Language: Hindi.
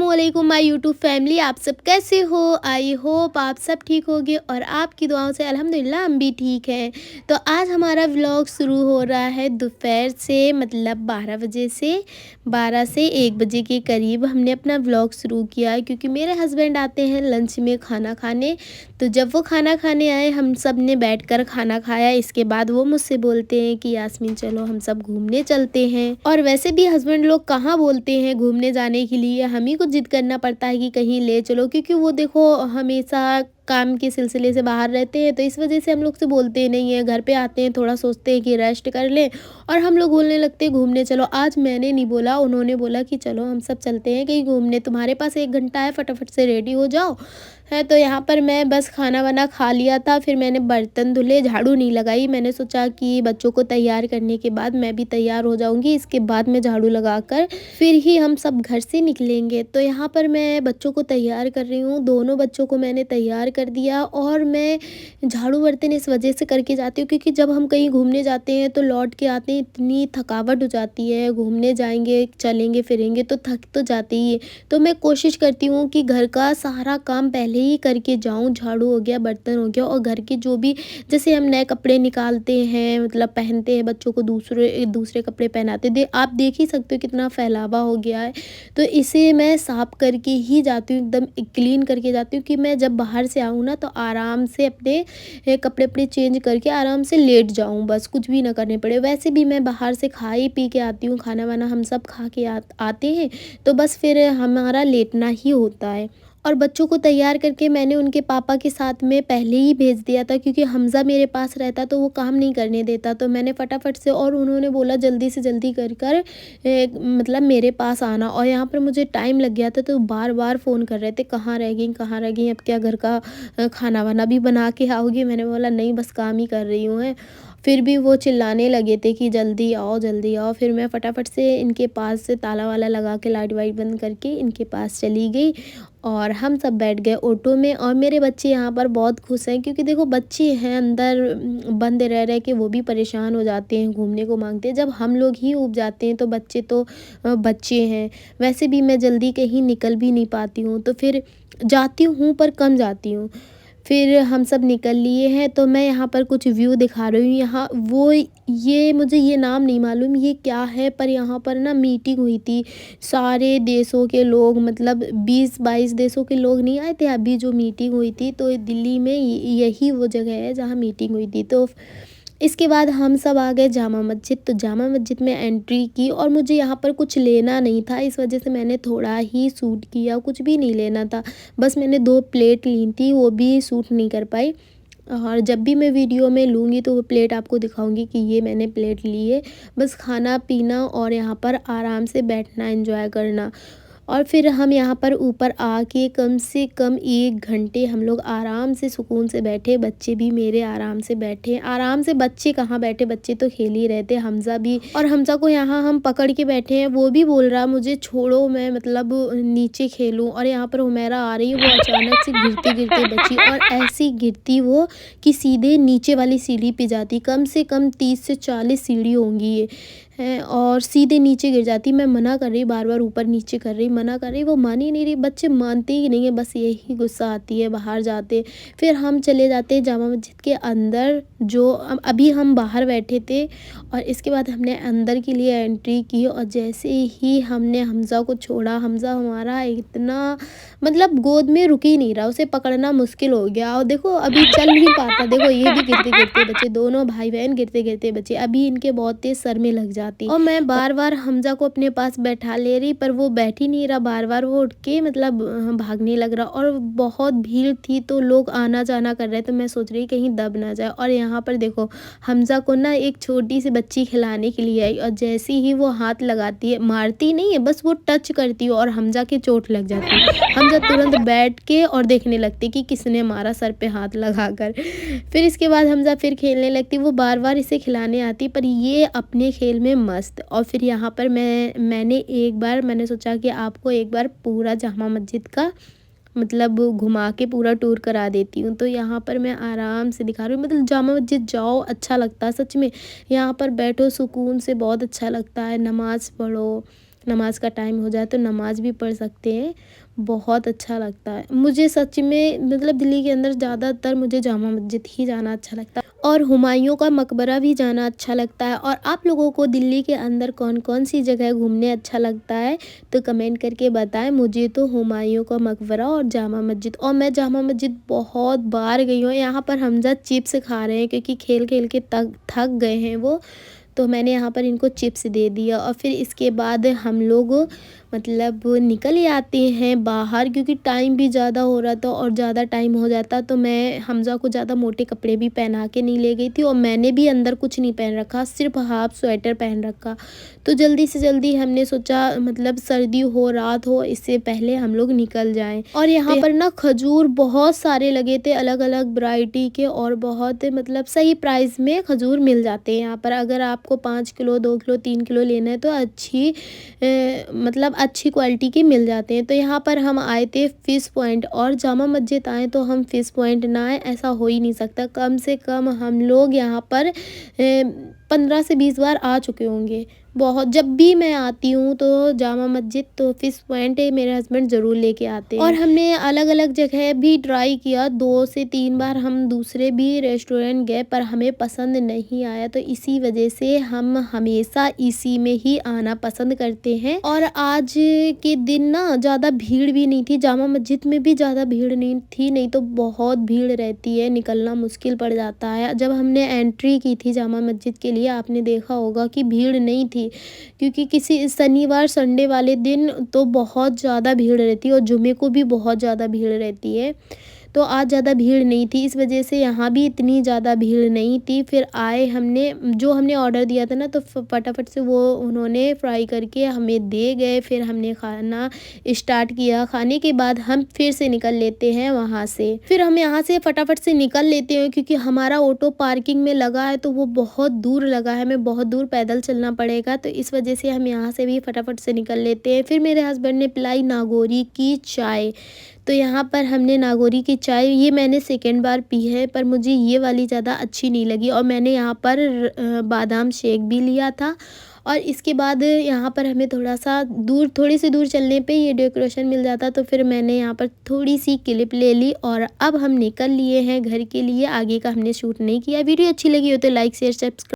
अस्सलामुअलैकुम माय यूट्यूब फैमिली। आप सब कैसे हो? आई होप आप सब ठीक होगे और आपकी दुआओं से अल्हम्दुलिल्लाह हम भी ठीक हैं। तो आज हमारा व्लॉग शुरू हो रहा है दोपहर से, मतलब 12 बजे से। 12 से 1 बजे के करीब हमने अपना व्लॉग शुरू किया है, क्योंकि मेरे हस्बैंड आते हैं लंच में खाना खाने। तो जब वो खाना खाने आए, हम सब ने बैठकर खाना खाया। इसके बाद वो मुझसे बोलते हैं कि यास्मीन चलो हम सब घूमने चलते हैं। और वैसे भी हस्बैंड लोग कहाँ बोलते हैं घूमने जाने के लिए, हम ही को जिद करना पड़ता है कि कहीं ले चलो, क्योंकि वो देखो हमेशा काम के सिलसिले से बाहर रहते हैं। तो इस वजह से हम लोग से बोलते नहीं है। घर पे आते हैं, थोड़ा सोचते हैं कि रेस्ट कर लें, और हम लोग बोलने लगते हैं घूमने चलो। आज मैंने नहीं बोला, उन्होंने बोला कि चलो हम सब चलते हैं कहीं घूमने, तुम्हारे पास 1 घंटा है, फटाफट से रेडी हो जाओ। है तो यहाँ पर मैं बस खाना वाना खा लिया था, फिर मैंने बर्तन धुले, झाड़ू नहीं लगाई। मैंने सोचा कि बच्चों को तैयार करने के बाद मैं भी तैयार हो जाऊंगी, इसके बाद मैं झाड़ू लगाकर फिर ही हम सब घर से निकलेंगे। तो यहाँ पर मैं बच्चों को तैयार कर रही हूँ, दोनों बच्चों को मैंने तैयार कर दिया। और मैं झाड़ू बर्तन इस वजह से करके जाती हूँ, क्योंकि जब हम कहीं घूमने जाते हैं तो लौट के आते हैं इतनी थकावट हो जाती है। घूमने जाएंगे, चलेंगे फिरेंगे तो थक तो जाते ही है। तो मैं कोशिश करती हूँ कि घर का सारा काम पहले ही करके जाऊँ। झाड़ू हो गया, बर्तन हो गया, और घर के जो भी, जैसे हम नए कपड़े निकालते हैं, मतलब पहनते हैं, बच्चों को दूसरे दूसरे कपड़े पहनाते आप देख ही सकते हो कितना फैलावा हो गया है। तो इसे मैं साफ करके ही जाती हूँ, एकदम क्लीन करके जाती हूँ, कि मैं जब बाहर से आऊँ ना तो आराम से अपने कपड़े अपने चेंज करके आराम से लेट जाऊँ, बस कुछ भी ना करने पड़े। वैसे भी मैं बाहर से खा ही पी के आती हूँ, खाना वाना हम सब खा के आते हैं, तो बस फिर हमारा लेटना ही होता है। और बच्चों को तैयार करके मैंने उनके पापा के साथ में पहले ही भेज दिया था, क्योंकि हमज़ा मेरे पास रहता तो वो काम नहीं करने देता। तो मैंने फटाफट से, और उन्होंने बोला जल्दी से जल्दी कर कर मतलब मेरे पास आना। और यहाँ पर मुझे टाइम लग गया था, तो बार बार फ़ोन कर रहे थे कहाँ रह गई, कहाँ रह गई, अब क्या घर का खाना वाना भी बना के आओगी? मैंने बोला नहीं, बस काम ही कर रही हूँ है। फिर भी वो चिल्लाने लगे थे कि जल्दी आओ जल्दी आओ। फिर मैं फटाफट से इनके पास से ताला वाला लगा के लाइट वाइट बंद करके इनके पास चली गई, और हम सब बैठ गए ऑटो में। और मेरे बच्चे यहाँ पर बहुत खुश हैं, क्योंकि देखो बच्चे हैं अंदर बंद रह रह के वो भी परेशान हो जाते हैं, घूमने को मांगते हैं। जब हम लोग ही ऊब जाते हैं तो बच्चे तो बच्चे हैं। वैसे भी मैं जल्दी कहीं निकल भी नहीं पाती हूँ, तो फिर जाती हूँ पर कम जाती हूँ। फिर हम सब निकल लिए हैं, तो मैं यहाँ पर कुछ व्यू दिखा रही हूँ। यहाँ वो, ये मुझे ये नाम नहीं मालूम ये क्या है, पर यहाँ पर ना मीटिंग हुई थी। सारे देशों के लोग, मतलब 20-22 देशों के लोग नहीं आए थे अभी जो मीटिंग हुई थी। तो दिल्ली में यही वो जगह है जहाँ मीटिंग हुई थी। तो इसके बाद हम सब आ गए जामा मस्जिद। तो जामा मस्जिद में एंट्री की, और मुझे यहाँ पर कुछ लेना नहीं था, इस वजह से मैंने थोड़ा ही सूट किया, कुछ भी नहीं लेना था। बस मैंने 2 प्लेट ली थी, वो भी सूट नहीं कर पाई। और जब भी मैं वीडियो में लूँगी तो वो प्लेट आपको दिखाऊंगी कि ये मैंने प्लेट ली है। बस खाना पीना और यहाँ पर आराम से बैठना, एंजॉय करना। और फिर हम यहाँ पर ऊपर आके कम से कम 1 घंटे हम लोग आराम से सुकून से बैठे। बच्चे भी मेरे आराम से बैठे, आराम से। बच्चे कहाँ बैठे, बच्चे तो खेल ही रहे थे, हमज़ा भी। और हमज़ा को यहाँ हम पकड़ के बैठे हैं, वो भी बोल रहा मुझे छोड़ो, मैं मतलब नीचे खेलूँ। और यहाँ पर हुमैरा आ रही है, वो अचानक से गिरते गिरते बची, और ऐसी गिरती वो कि सीधे नीचे वाली सीढ़ी पे जाती। कम से कम 30 से 40 सीढ़ी होंगी ये है, और सीधे नीचे गिर जाती। मैं मना कर रही, बार बार ऊपर नीचे कर रही, मना कर रही, वो मान ही नहीं रही। बच्चे मानते ही नहीं है, बस यही गुस्सा आती है। बाहर जाते, फिर हम चले जाते हैं जामा मस्जिद के अंदर। जो अभी हम बाहर बैठे थे, और इसके बाद हमने अंदर के लिए एंट्री की। और जैसे ही हमने हमज़ा को छोड़ा, हमज़ा हमारा इतना, मतलब गोद में रुक ही नहीं रहा, उसे पकड़ना मुश्किल हो गया। और देखो अभी चल नहीं पाता, देखो ये भी गिरते गिरते बच्चे, दोनों भाई बहन गिरते गिरते बच्चे। अभी इनके बहुत तेज सर में लग जाती, और मैं बार बार हमज़ा को अपने पास बैठा ले रही, पर वो बैठ ही नहीं रहा। बार बार वो उठ के मतलब भागने लग रहा। और बहुत भीड़ थी, तो लोग आना जाना कर रहे थे, तो मैं सोच रही कहीं दब ना जाए। और यहाँ पर देखो हमज़ा को ना एक छोटी सी बच्ची खिलाने के लिए आई, और जैसे ही वो हाथ लगाती है, मारती नहीं है, बस वो टच करती है, और हमज़ा के चोट लग जाती है। हमज़ा तुरंत बैठ के और देखने लगती कि किसने मारा, सर पे हाथ लगाकर। फिर इसके बाद हमज़ा फिर खेलने लगती, वो बार बार इसे खिलाने आती, पर ये अपने खेल में मस्त। और फिर यहाँ पर मैंने सोचा कि आपको एक बार पूरा जामा मस्जिद का मतलब घुमा के पूरा टूर करा देती हूँ। तो यहाँ पर मैं आराम से दिखा रही हूँ, मतलब जामा मस्जिद जाओ अच्छा लगता है सच में। यहाँ पर बैठो सुकून से, बहुत अच्छा लगता है। नमाज़ पढ़ो, नमाज़ का टाइम हो जाए तो नमाज़ भी पढ़ सकते हैं। बहुत अच्छा लगता है मुझे सच में, मतलब दिल्ली के अंदर ज़्यादातर मुझे जामा मस्जिद ही जाना अच्छा लगता है और हुमायूं का मकबरा भी जाना अच्छा लगता है। और आप लोगों को दिल्ली के अंदर कौन कौन सी जगह घूमने अच्छा लगता है तो कमेंट करके बताएं। मुझे तो हुमायूं का मकबरा और जामा मस्जिद, और मैं जामा मस्जिद बहुत बार गई हूँ। यहाँ पर हमजा चिप्स खा रहे हैं क्योंकि खेल खेल के थक गए हैं वो, तो मैंने यहाँ पर इनको चिप्स दे दिया। और फिर इसके बाद हम लोग मतलब निकल आते हैं बाहर, क्योंकि टाइम भी ज़्यादा हो रहा था और ज़्यादा टाइम हो जाता तो मैं हमज़ा को ज़्यादा मोटे कपड़े भी पहना के नहीं ले गई थी और मैंने भी अंदर कुछ नहीं पहन रखा, सिर्फ हाफ स्वेटर पहन रखा। तो जल्दी से जल्दी हमने सोचा मतलब सर्दी हो रात हो इससे पहले हम लोग निकल जाएं। और यहाँ पर ना खजूर बहुत सारे लगे थे, अलग अलग वैरायटी के, और बहुत मतलब सही प्राइस में खजूर मिल जाते हैं यहाँ पर। अगर आपको 5 किलो 2 किलो 3 किलो लेना है तो अच्छी मतलब अच्छी क्वालिटी के मिल जाते हैं। तो यहाँ पर हम आए थे फ़िश पॉइंट, और जामा मस्जिद आए तो हम फ़िश पॉइंट ना आए ऐसा हो ही नहीं सकता। कम से कम हम लोग यहाँ पर 15 से 20 बार आ चुके होंगे। बहुत जब भी मैं आती हूँ तो जामा मस्जिद तो फ़िश पॉइंट मेरे हस्बैंड ज़रूर लेके आते हैं। और हमने अलग अलग जगह भी ट्राई किया, 2 से 3 बार हम दूसरे भी रेस्टोरेंट गए पर हमें पसंद नहीं आया, तो इसी वजह से हम हमेशा इसी में ही आना पसंद करते हैं। और आज के दिन ना ज़्यादा भीड़ भी नहीं थी, जामा मस्जिद में भी ज़्यादा भीड़ नहीं थी, नहीं तो बहुत भीड़ रहती है, निकलना मुश्किल पड़ जाता है। जब हमने एंट्री की थी जामा मस्जिद के लिए आपने देखा होगा कि भीड़ नहीं थी, क्योंकि किसी शनिवार संडे वाले दिन तो बहुत ज़्यादा भीड़ रहती है और जुमे को भी बहुत ज़्यादा भीड़ रहती है। तो आज ज़्यादा भीड़ नहीं थी, इस वजह से यहाँ भी इतनी ज़्यादा भीड़ नहीं थी। फिर आए हमने ऑर्डर दिया था ना, तो फटाफट से वो उन्होंने फ्राई करके हमें दे गए। फिर हमने खाना स्टार्ट किया, खाने के बाद हम फिर से निकल लेते हैं वहाँ से। फिर हम यहाँ से फटाफट से निकल लेते हैं क्योंकि हमारा ऑटो पार्किंग में लगा है, तो वो बहुत दूर लगा है, हमें बहुत दूर पैदल चलना पड़ेगा, तो इस वजह से हम यहाँ से भी फटाफट से निकल लेते हैं। फिर मेरे हस्बैंड ने पिलाई नागौरी की चाय, तो यहाँ पर हमने नागौरी की चाय, ये मैंने सेकेंड बार पी है पर मुझे ये वाली ज़्यादा अच्छी नहीं लगी। और मैंने यहाँ पर बादाम शेक भी लिया था। और इसके बाद यहाँ पर हमें थोड़ी सी दूर चलने पे ये डेकोरेशन मिल जाता, तो फिर मैंने यहाँ पर थोड़ी सी क्लिप ले ली और अब हम निकल लिए हैं घर के लिए। आगे का हमने शूट नहीं किया। वीडियो अच्छी लगी हो तो लाइक शेयर सब्सक्राइब